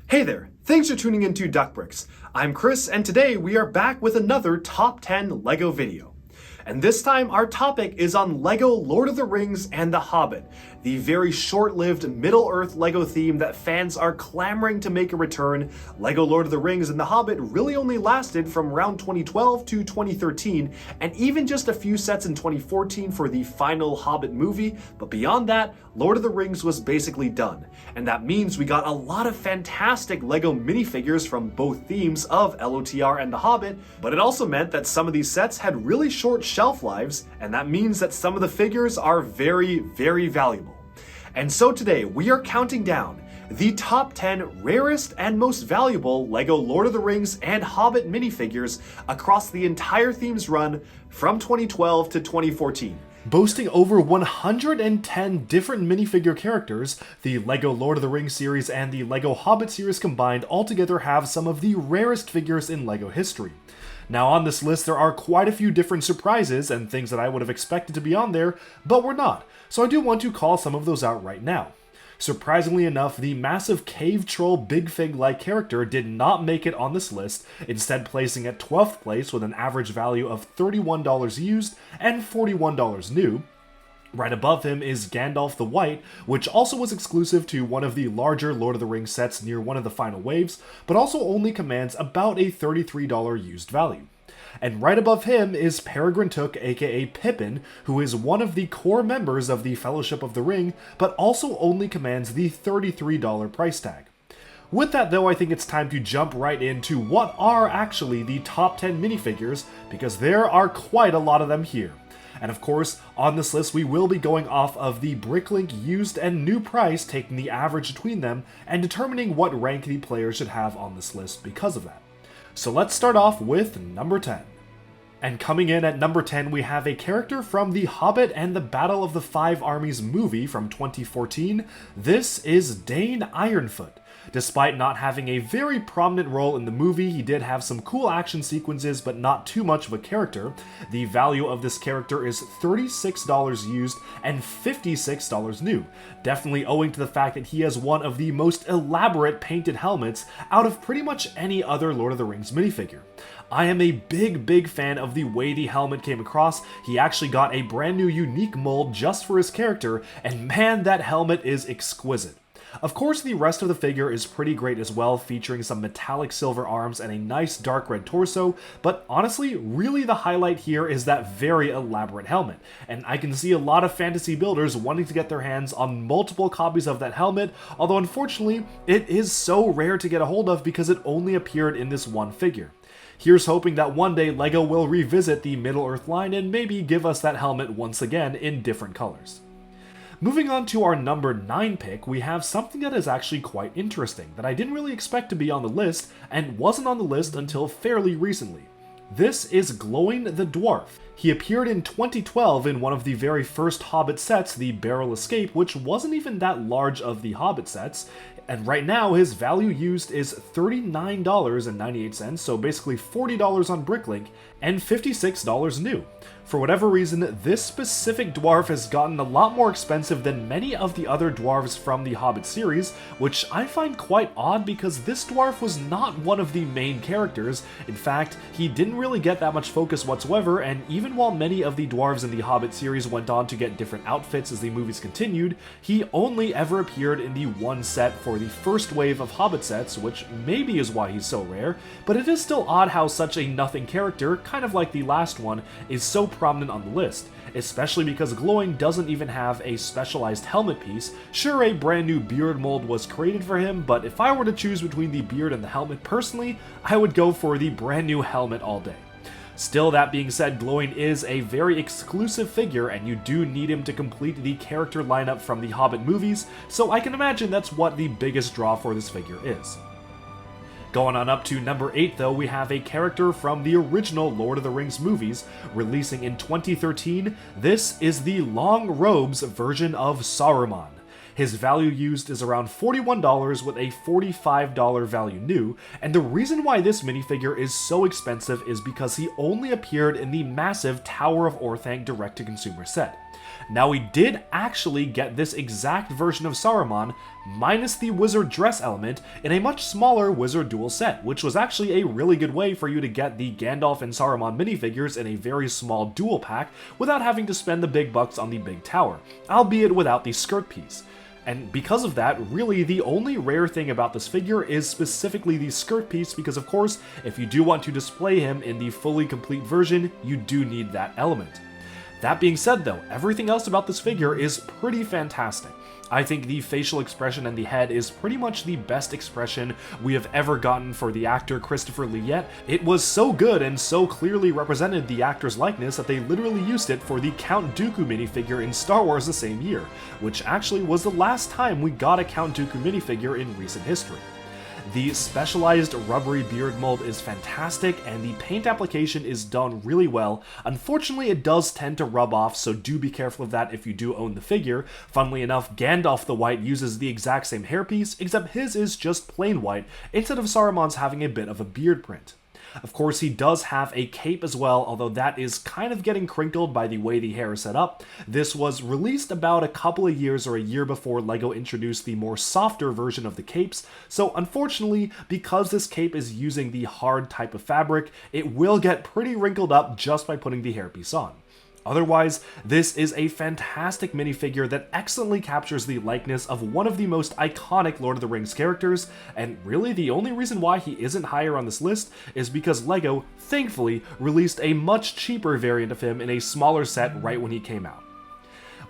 Hey there, thanks for tuning into Duckbricks. I'm Chris, and today we are back with another Top 10 LEGO video. And this time our topic is on LEGO Lord of the Rings and The Hobbit, the very short-lived Middle-earth LEGO theme that fans are clamoring to make a return. LEGO Lord of the Rings and The Hobbit really only lasted from around 2012 to 2013, and even just a few sets in 2014 for the final Hobbit movie, but beyond that, Lord of the Rings was basically done. And that means we got a lot of fantastic LEGO minifigures from both themes of LOTR and The Hobbit, but it also meant that some of these sets had really short shelf lives, and that means that some of the figures are very, very valuable. And so today we are counting down the top 10 rarest and most valuable LEGO Lord of the Rings and Hobbit minifigures across the entire theme's run from 2012 to 2014. Boasting over 110 different minifigure characters, the LEGO Lord of the Rings series and the LEGO Hobbit series combined altogether have some of the rarest figures in LEGO history. Now on this list there are quite a few different surprises and things that I would have expected to be on there, but were not, so I do want to call some of those out right now. Surprisingly enough, the massive cave troll Big Fig-like character did not make it on this list, instead placing at 12th place with an average value of $31 used and $41 new. Right above him is Gandalf the White, which also was exclusive to one of the larger Lord of the Rings sets near one of the final waves, but also only commands about a $33 used value. And right above him is Peregrine Took, aka Pippin, who is one of the core members of the Fellowship of the Ring, but also only commands the $33 price tag. With that though, I think it's time to jump right into what are actually the top 10 minifigures, because there are quite a lot of them here. And of course, on this list we will be going off of the Bricklink used and new price, taking the average between them, and determining what rank the player should have on this list because of that. So let's start off with number 10. And coming in at number 10, we have a character from The Hobbit and the Battle of the Five Armies movie from 2014. This is Dane Ironfoot. Despite not having a very prominent role in the movie, he did have some cool action sequences, but not too much of a character. The value of this character is $36 used and $56 new, definitely owing to the fact that he has one of the most elaborate painted helmets out of pretty much any other Lord of the Rings minifigure. I am a big fan of the way the helmet came across. He actually got a brand new unique mold just for his character, and man, that helmet is exquisite. Of course, the rest of the figure is pretty great as well, featuring some metallic silver arms and a nice dark red torso, but honestly, really the highlight here is that very elaborate helmet, and I can see a lot of fantasy builders wanting to get their hands on multiple copies of that helmet, although unfortunately, it is so rare to get a hold of because it only appeared in this one figure. Here's hoping that one day LEGO will revisit the Middle-earth line and maybe give us that helmet once again in different colors. Moving on to our number 9 pick, we have something that is actually quite interesting, that I didn't really expect to be on the list, and wasn't on the list until fairly recently. This is Glowing the Dwarf. He appeared in 2012 in one of the very first Hobbit sets, the Barrel Escape, which wasn't even that large of the Hobbit sets, and right now his value used is $39.98, so basically $40 on Bricklink, and $56 new. For whatever reason, this specific dwarf has gotten a lot more expensive than many of the other dwarves from the Hobbit series, which I find quite odd because this dwarf was not one of the main characters. In fact, he didn't really get that much focus whatsoever, and even while many of the dwarves in the Hobbit series went on to get different outfits as the movies continued, he only ever appeared in the one set for the first wave of Hobbit sets, which maybe is why he's so rare, but it is still odd how such a nothing character, kind of like the last one, is so prominent on the list, especially because Glowing doesn't even have a specialized helmet piece. Sure, a brand new beard mold was created for him, but if I were to choose between the beard and the helmet personally, I would go for the brand new helmet all day. Still, that being said, Glowing is a very exclusive figure, and you do need him to complete the character lineup from the Hobbit movies, so I can imagine that's what the biggest draw for this figure is. Going on up to number 8 though, we have a character from the original Lord of the Rings movies, releasing in 2013. This is the Long Robes version of Saruman. His value used is around $41 with a $45 value new, and the reason why this minifigure is so expensive is because he only appeared in the massive Tower of Orthanc direct-to-consumer set. Now we did actually get this exact version of Saruman, minus the wizard dress element, in a much smaller wizard duel set, which was actually a really good way for you to get the Gandalf and Saruman minifigures in a very small duel pack without having to spend the big bucks on the big tower, albeit without the skirt piece. And because of that, really the only rare thing about this figure is specifically the skirt piece, because of course, if you do want to display him in the fully complete version, you do need that element. That being said though, everything else about this figure is pretty fantastic. I think the facial expression and the head is pretty much the best expression we have ever gotten for the actor Christopher Lee yet. It was so good and so clearly represented the actor's likeness that they literally used it for the Count Dooku minifigure in Star Wars the same year, which actually was the last time we got a Count Dooku minifigure in recent history. The specialized rubbery beard mold is fantastic, and the paint application is done really well. Unfortunately, it does tend to rub off, so do be careful of that if you do own the figure. Funnily enough, Gandalf the White uses the exact same hairpiece, except his is just plain white, instead of Saruman's having a bit of a beard print. Of course, he does have a cape as well, although that is kind of getting crinkled by the way the hair is set up. This was released about a couple of years or a year before LEGO introduced the more softer version of the capes, so unfortunately, because this cape is using the hard type of fabric, it will get pretty wrinkled up just by putting the hairpiece on. Otherwise, this is a fantastic minifigure that excellently captures the likeness of one of the most iconic Lord of the Rings characters, and really the only reason why he isn't higher on this list is because LEGO, thankfully, released a much cheaper variant of him in a smaller set right when he came out.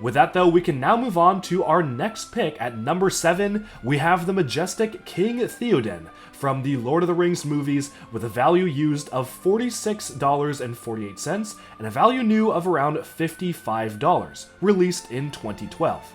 With that though, we can now move on to our next pick. At number 7, we have the majestic King Theoden from the Lord of the Rings movies, with a value used of $46.48 and a value new of around $55, released in 2012.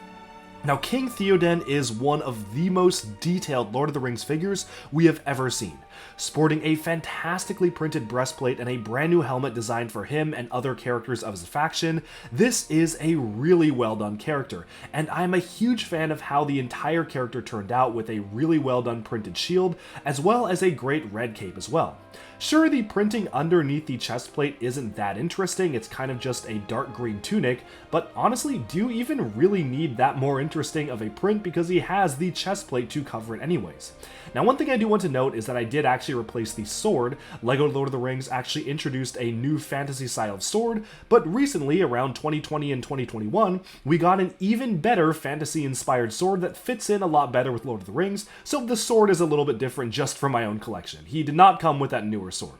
Now, King Theoden is one of the most detailed Lord of the Rings figures we have ever seen, sporting a fantastically printed breastplate and a brand new helmet designed for him and other characters of his faction. This is a really well done character, and I'm a huge fan of how the entire character turned out with a really well done printed shield, as well as a great red cape as well. Sure, the printing underneath the chestplate isn't that interesting, it's kind of just a dark green tunic, but honestly, do you even really need that more interesting of a print, because he has the chestplate to cover it anyways? Now, one thing I do want to note is that I did actually replace the sword. LEGO Lord of the Rings actually introduced a new fantasy style of sword, but recently, around 2020 and 2021, we got an even better fantasy-inspired sword that fits in a lot better with Lord of the Rings, so the sword is a little bit different just for my own collection. He did not come with that newer sword.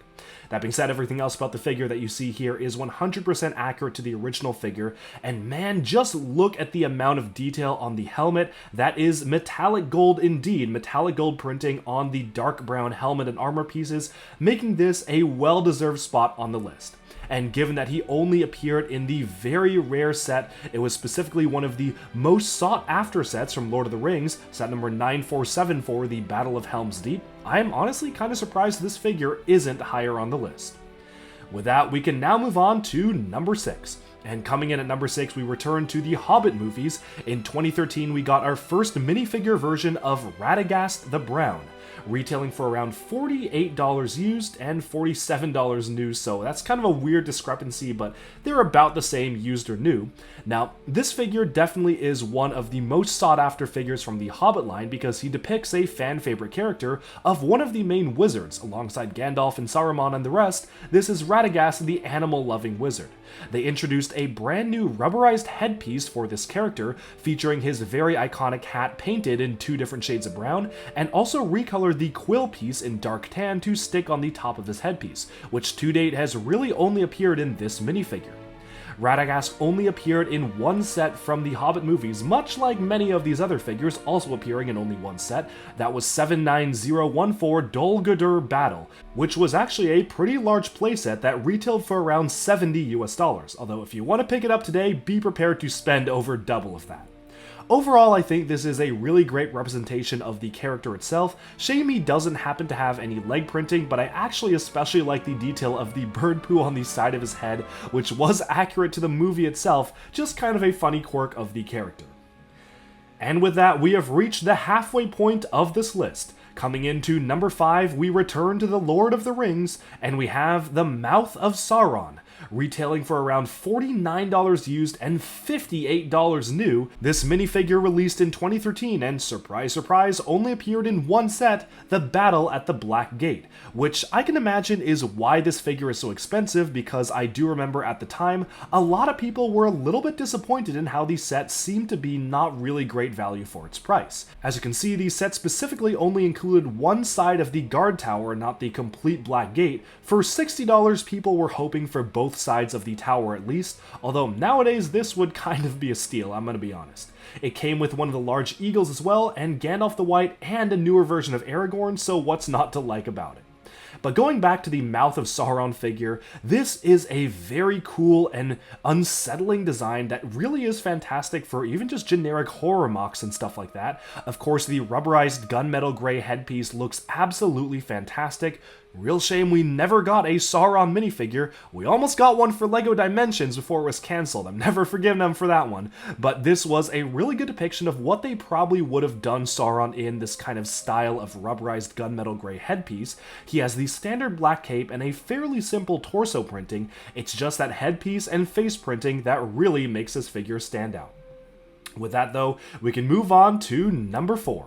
That being said, everything else about the figure that you see here is 100% accurate to the original figure, and man, just look at the amount of detail on the helmet. That is metallic gold indeed, metallic gold printing on the dark brown helmet and armor pieces, making this a well-deserved spot on the list. And given that he only appeared in the very rare set, it was specifically one of the most sought after sets from Lord of the Rings, set number 9474, the Battle of Helm's Deep, I am honestly kind of surprised this figure isn't higher on the list. With that, we can now move on to number 6. And coming in at number 6, we return to the Hobbit movies. In 2013, we got our first minifigure version of Radagast the Brown, retailing for around $48 used and $47 new, so that's kind of a weird discrepancy, but they're about the same used or new. Now, this figure definitely is one of the most sought after figures from the Hobbit line because he depicts a fan favorite character of one of the main wizards, alongside Gandalf and Saruman and the rest. This is Radagast, the animal-loving wizard. They introduced a brand new rubberized headpiece for this character, featuring his very iconic hat painted in 2 different shades of brown, and also recolored the quill piece in dark tan to stick on the top of his headpiece, which to date has really only appeared in this minifigure. Radagast only appeared in one set from the Hobbit movies, much like many of these other figures also appearing in only one set. That was 79014 Dol Guldur Battle, which was actually a pretty large playset that retailed for around $70 US, although if you want to pick it up today, be prepared to spend over double of that. Overall, I think this is a really great representation of the character itself. Shame he doesn't happen to have any leg printing, but I actually especially like the detail of the bird poo on the side of his head, which was accurate to the movie itself, just kind of a funny quirk of the character. And with that, we have reached the halfway point of this list. Coming into number 5, we return to the Lord of the Rings, and we have the Mouth of Sauron, retailing for around $49 used and $58 new. This minifigure released in 2013 and, surprise surprise, only appeared in one set, the Battle at the Black Gate, which I can imagine is why this figure is so expensive, because I do remember at the time a lot of people were a little bit disappointed in how these sets seemed to be not really great value for its price. As you can see, these sets specifically only included one side of the guard tower, not the complete Black Gate. For $60, people were hoping for both sides of the tower at least, although nowadays this would kind of be a steal, I'm gonna be honest. It came with one of the large eagles as well, and Gandalf the White, and a newer version of Aragorn, so what's not to like about it? But going back to the Mouth of Sauron figure, this is a very cool and unsettling design that really is fantastic for even just generic horror mocks and stuff like that. Of course, the rubberized gunmetal gray headpiece looks absolutely fantastic. Real shame we never got a Sauron minifigure. We almost got one for LEGO Dimensions before it was cancelled. I'm never forgiving them for that one. But this was a really good depiction of what they probably would have done Sauron in, this kind of style of rubberized gunmetal gray headpiece. He has the standard black cape and a fairly simple torso printing. It's just that headpiece and face printing that really makes this figure stand out. With that though, we can move on to number 4.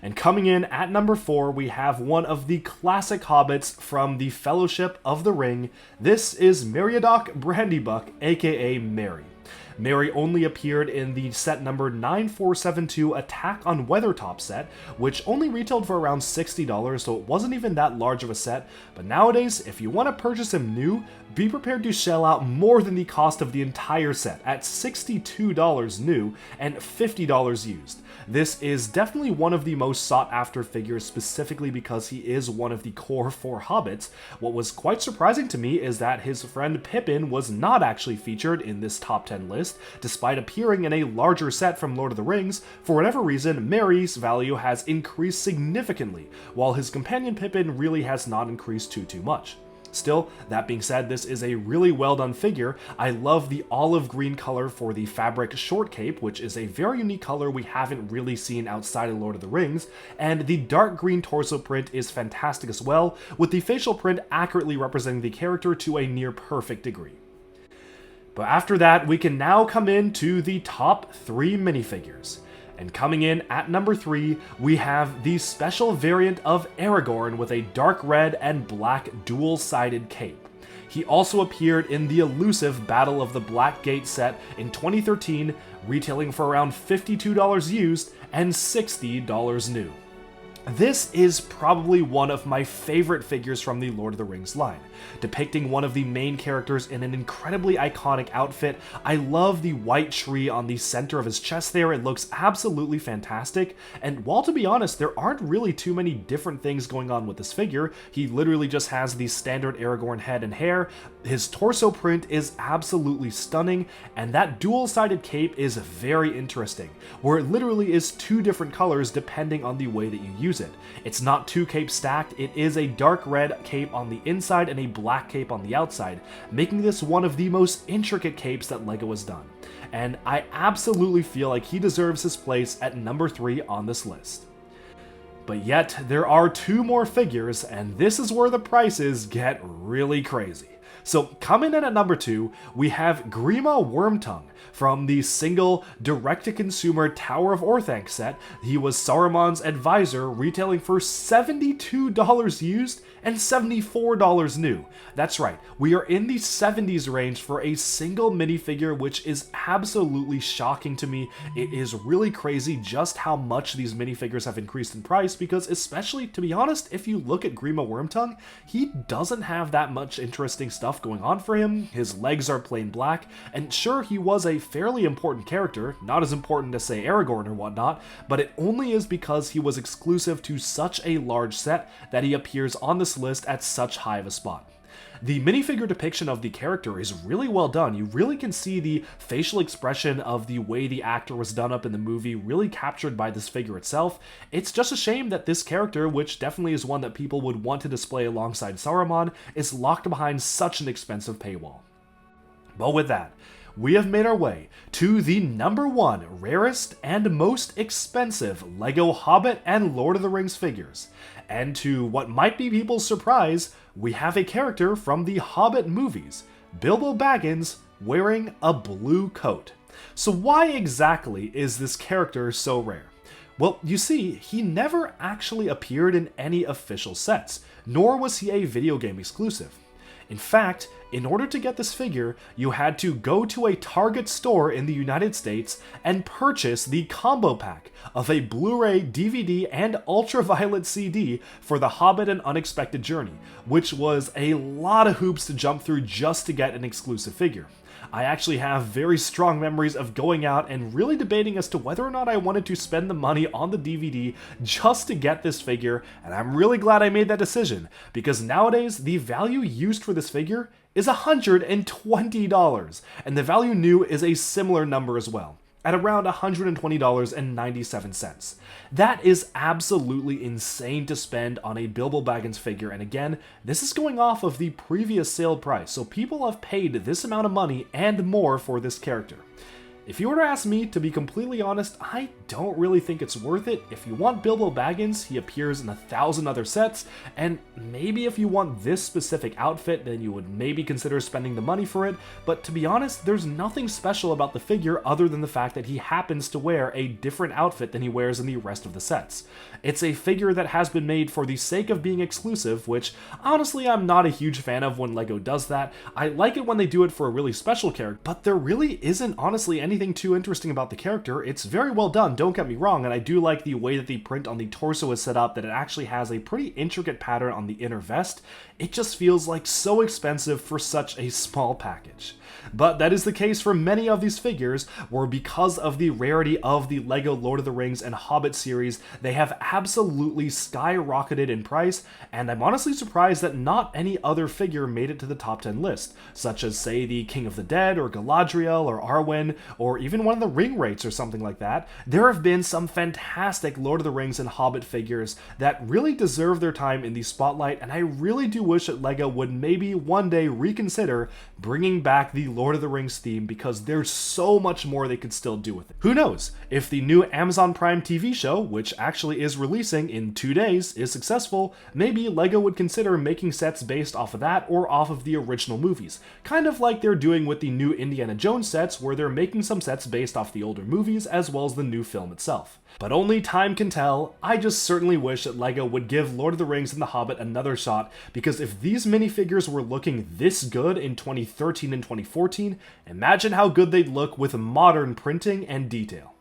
And coming in at number 4, we have one of the classic hobbits from the Fellowship of the Ring. This is Meriadoc Brandybuck, aka Merry. Merry only appeared in the set number 9472 Attack on Weathertop set, which only retailed for around $60, so it wasn't even that large of a set. But nowadays, if you want to purchase him new, be prepared to shell out more than the cost of the entire set, at $62 new and $50 used. This is definitely one of the most sought after figures, specifically because he is one of the core 4 hobbits. What was quite surprising to me is that his friend Pippin was not actually featured in this top 10 list, despite appearing in a larger set from Lord of the Rings. For whatever reason, Merry's value has increased significantly, while his companion Pippin really has not increased too much. Still, that being said, this is a really well done figure. I love the olive green color for the fabric short cape, which is a very unique color we haven't really seen outside of Lord of the Rings, and the dark green torso print is fantastic as well, with the facial print accurately representing the character to a near perfect degree. But after that, we can now come into the top 3 minifigures. And coming in at number 3, we have the special variant of Aragorn with a dark red and black dual-sided cape. He also appeared in the elusive Battle of the Black Gate set in 2013, retailing for around $52 used and $60 new. This is probably one of my favorite figures from the Lord of the Rings line, depicting one of the main characters in an incredibly iconic outfit. I love the white tree on the center of his chest there, it looks absolutely fantastic, and while to be honest, there aren't really too many different things going on with this figure. He literally just has the standard Aragorn head and hair. His torso print is absolutely stunning, and that dual-sided cape is very interesting, where it literally is 2 different colors depending on the way that you use it. It's not 2 capes stacked, it is a dark red cape on the inside and a black cape on the outside, making this one of the most intricate capes that LEGO has done. And I absolutely feel like he deserves his place at number 3 on this list. But yet, there are 2 more figures, and this is where the prices get really crazy. So coming in at number 2, we have Grima Wormtongue from the single direct-to-consumer Tower of Orthanc set. He was Saruman's advisor, retailing for $72 used and $74 new. That's right, we are in the 70s range for a single minifigure, which is absolutely shocking to me. It is really crazy just how much these minifigures have increased in price, because especially, to be honest, if you look at Grima Wormtongue, he doesn't have that much interesting stuff going on for him. His legs are plain black, and sure, he was a fairly important character, not as important as say Aragorn or whatnot, but it only is because he was exclusive to such a large set that he appears on this list at such high of a spot. The minifigure depiction of the character is really well done. You really can see the facial expression of the way the actor was done up in the movie really captured by this figure itself. It's just a shame that this character, which definitely is one that people would want to display alongside Saruman, is locked behind such an expensive paywall. But with that, we have made our way to the number 1 rarest and most expensive LEGO Hobbit and Lord of the Rings figures. And to what might be people's surprise, we have a character from the Hobbit movies. Bilbo Baggins wearing a blue coat. So why exactly is this character so rare? Well, you see, he never actually appeared in any official sets, nor was he a video game exclusive. In fact, in order to get this figure, you had to go to a Target store in the United States and purchase the combo pack of a Blu-ray, DVD, and ultraviolet CD for The Hobbit: An Unexpected Journey, which was a lot of hoops to jump through just to get an exclusive figure. I actually have very strong memories of going out and really debating as to whether or not I wanted to spend the money on the DVD just to get this figure, and I'm really glad I made that decision, because nowadays the value used for this figure is $120, and the value new is a similar number as well, at around $120.97. That is absolutely insane to spend on a Bilbo Baggins figure, and again, this is going off of the previous sale price, so people have paid this amount of money and more for this character. If you were to ask me, to be completely honest, I don't really think it's worth it. If you want Bilbo Baggins, he appears in 1,000 other sets, and maybe if you want this specific outfit, then you would maybe consider spending the money for it, but to be honest, there's nothing special about the figure other than the fact that he happens to wear a different outfit than he wears in the rest of the sets. It's a figure that has been made for the sake of being exclusive, which honestly I'm not a huge fan of when LEGO does that. I like it when they do it for a really special character, but there really isn't honestly anything too interesting about the character. It's very well done, don't get me wrong, and I do like the way that the print on the torso is set up, that it actually has a pretty intricate pattern on the inner vest. It just feels like so expensive for such a small package. But that is the case for many of these figures, where because of the rarity of the LEGO Lord of the Rings and Hobbit series, they have absolutely skyrocketed in price, and I'm honestly surprised that not any other figure made it to the top 10 list, such as say the King of the Dead, or Galadriel, or Arwen, or even one of the ring rates or something like that. There have been some fantastic Lord of the Rings and Hobbit figures that really deserve their time in the spotlight, and I really do wish that LEGO would maybe one day reconsider bringing back the Lord of the Rings theme, because there's so much more they could still do with it. Who knows? If the new Amazon Prime TV show, which actually is releasing in 2 days, is successful, maybe LEGO would consider making sets based off of that or off of the original movies. Kind of like they're doing with the new Indiana Jones sets, where they're making some sets based off the older movies as well as the new film itself. But only time can tell. I just certainly wish that LEGO would give Lord of the Rings and The Hobbit another shot, because if these minifigures were looking this good in 2013 and 2014, imagine how good they'd look with modern printing and detail.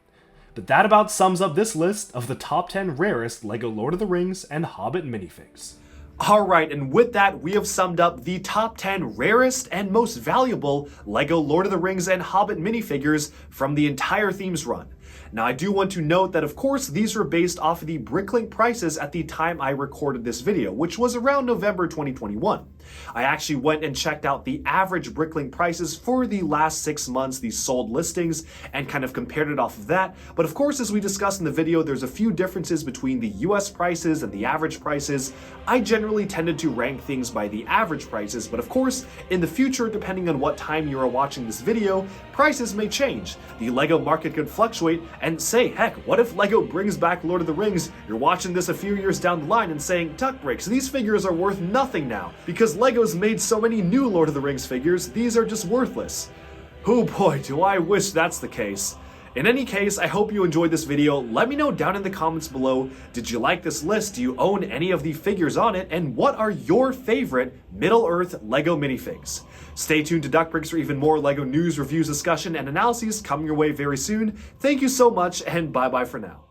But that about sums up this list of the top 10 rarest LEGO Lord of the Rings and Hobbit minifigs. Alright, and with that, we have summed up the top 10 rarest and most valuable LEGO Lord of the Rings and Hobbit minifigures from the entire themes run. Now, I do want to note that, of course, these were based off of the Bricklink prices at the time I recorded this video, which was around November 2021. I actually went and checked out the average Bricklink prices for the last 6 months, the sold listings, and kind of compared it off of that. But of course, as we discussed in the video, there's a few differences between the US prices and the average prices. I generally tended to rank things by the average prices, but of course, in the future, depending on what time you are watching this video, prices may change. The LEGO market could fluctuate, and say, heck, what if LEGO brings back Lord of the Rings? You're watching this a few years down the line and saying, Duck Bricks, these figures are worth nothing now, because LEGO's made so many new Lord of the Rings figures, these are just worthless. Oh boy, do I wish that's the case. In any case, I hope you enjoyed this video. Let me know down in the comments below, did you like this list? Do you own any of the figures on it? And what are your favorite Middle-earth LEGO minifigs? Stay tuned to Duck Bricks for even more LEGO news, reviews, discussion, and analyses coming your way very soon. Thank you so much, and bye-bye for now.